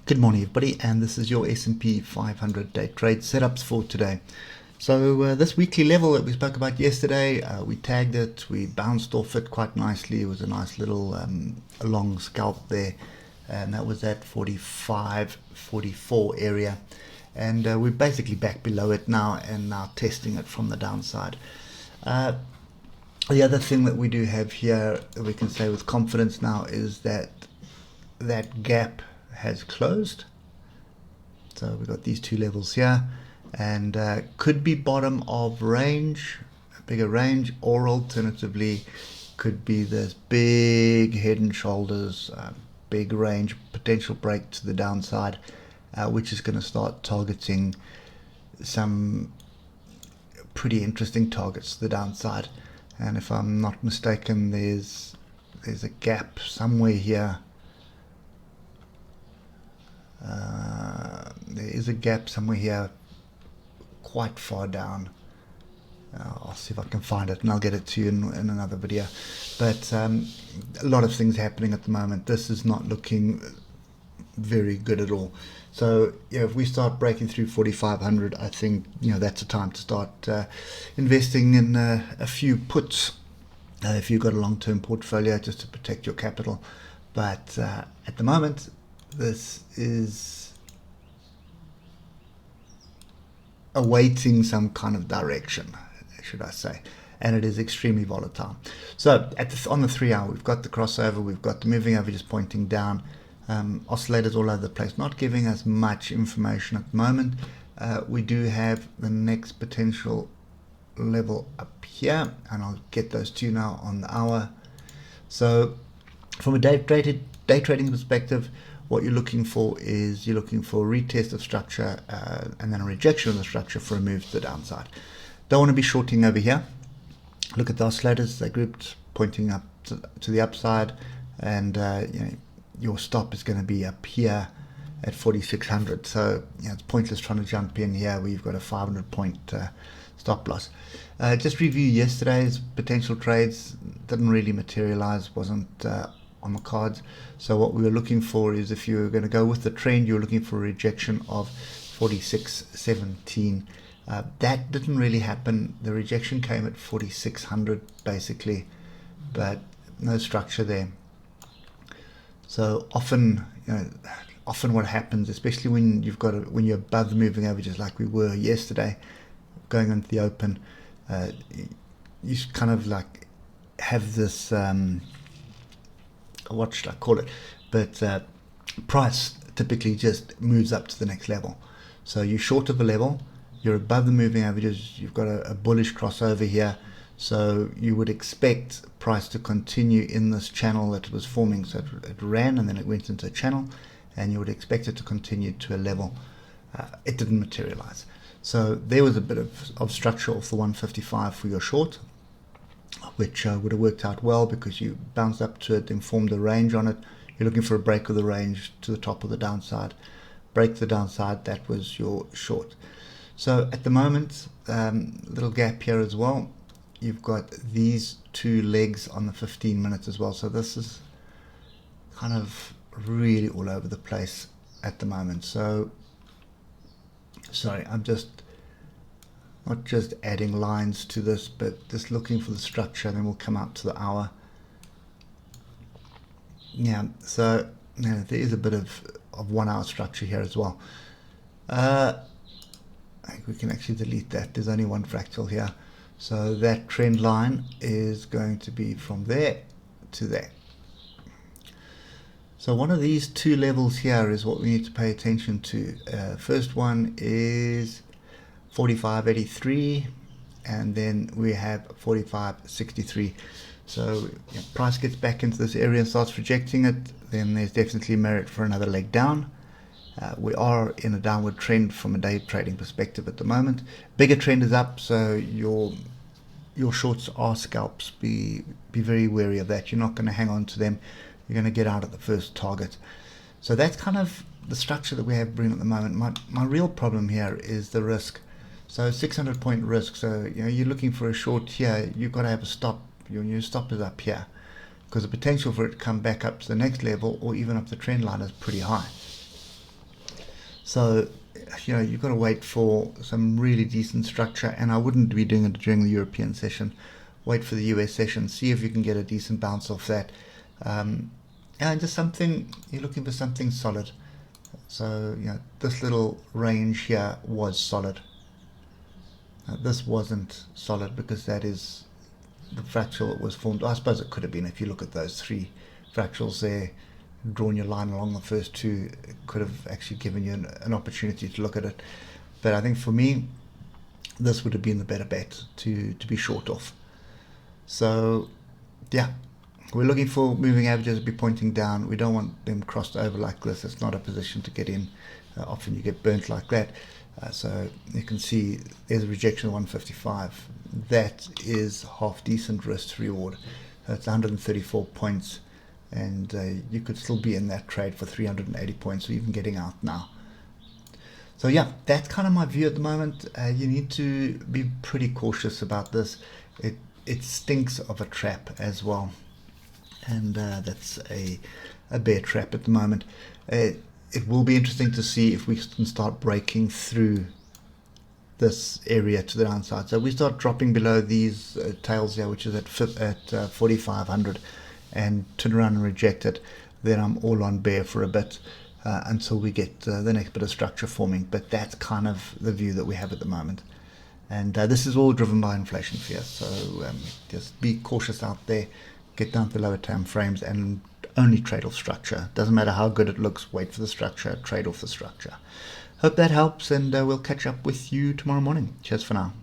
Good morning, everybody, and this is your S&P 500 day trade setups for today. So this weekly level that we spoke about yesterday, we tagged it, we bounced off it quite nicely. It was a nice little long scalp there, and that was at 45, 44 area. And we're basically back below it now, and now testing it from the downside. The other thing that we do have here that we can say with confidence now is that that gap has closed. So we've got these two levels here, and could be bottom of range, a bigger range, or alternatively could be this big head and shoulders, big range, potential break to the downside, which is going to start targeting some pretty interesting targets to the downside. And if I'm not mistaken, there's a gap somewhere here. There is a gap somewhere here quite far down. I'll see if I can find it and I'll get it to you in another video. But a lot of things happening at the moment. This is not looking very good at all. So if we start breaking through 4,500, I think that's a time to start investing in a few puts if you've got a long-term portfolio, just to protect your capital. But at the moment, this is awaiting some kind of direction, should I say, and it is extremely volatile. So on the 3 hour, we've got the crossover, we've got the moving averages pointing down, oscillators all over the place, not giving us much information at the moment. We do have the next potential level up here, and I'll get those two now on the hour. So from a day trading perspective, what you're looking for is a retest of structure and then a rejection of the structure for a move to the downside. Don't want to be shorting over here. Look at the oscillators, they're grouped pointing up to the upside, and your stop is going to be up here at 4,600. So it's pointless trying to jump in here where you've got a 500 point stop loss. Just review yesterday's potential trades. Didn't really materialize, wasn't on the cards. So what we were looking for is, if you were going to go with the trend, you were looking for a rejection of 46.17. That didn't really happen. The rejection came at 4,600 basically, but no structure there. So often what happens, especially when you're above the moving averages like we were yesterday, going into the open, you kind of like have this what should I call it, but price typically just moves up to the next level. So you're short of a level, you're above the moving averages, you've got a bullish crossover here, so you would expect price to continue in this channel that was forming. So it ran and then it went into a channel, and you would expect it to continue to a level. It didn't materialize, so there was a bit of structure off the 155 for your short, which would have worked out well because you bounced up to it, informed the range on it. You're looking for a break of the range to the top of the downside. Break the downside, that was your short. So at the moment, little gap here as well. You've got these two legs on the 15 minutes as well. So this is kind of really all over the place at the moment. So sorry, I'm not just adding lines to this, but just looking for the structure, and then we'll come up to the hour. So there is a bit of 1 hour structure here as well. I think we can actually delete that. There's only one fractal here. So that trend line is going to be from there to there. So one of these two levels here is what we need to pay attention to. First one is 45.83, and then we have 45.63. So price gets back into this area and starts rejecting it, then there's definitely merit for another leg down. We are in a downward trend from a day trading perspective at the moment. Bigger trend is up, so your shorts are scalps. Be very wary of that. You're not going to hang on to them. You're going to get out at the first target. So that's kind of the structure that we have brewing at the moment. My real problem here is the risk. So 600 point risk. So you're looking for a short here. You've got to have a stop. Your stop is up here, because the potential for it to come back up to the next level or even up the trend line is pretty high. So, you've got to wait for some really decent structure, and I wouldn't be doing it during the European session. Wait for the US session, see if you can get a decent bounce off that. And just something, you're looking for something solid. So, this little range here was solid. This wasn't solid because that is the fractal that was formed. I suppose it could have been if you look at those three fractals there, drawn your line along the first two, it could have actually given you an opportunity to look at it. But I think for me, this would have been the better bet to be short off. So, yeah, we're looking for moving averages to be pointing down. We don't want them crossed over like this. It's not a position to get in. Often you get burnt like that. So you can see there's a rejection of 155. That is half decent risk to reward. That's 134 points, and you could still be in that trade for 380 points, or even getting out now. So yeah, that's kind of my view at the moment. You need to be pretty cautious about this. It stinks of a trap as well, and that's a bear trap at the moment. It will be interesting to see if we can start breaking through this area to the downside. So we start dropping below these tails here, which is at 4,500, and turn around and reject it. Then I'm all on bear for a bit until we get the next bit of structure forming. But that's kind of the view that we have at the moment. And this is all driven by inflation fear. So just be cautious out there. Get down to the lower time frames and only trade off structure. Doesn't matter how good it looks, wait for the structure, trade off the structure. Hope that helps, and we'll catch up with you tomorrow morning. Cheers for now.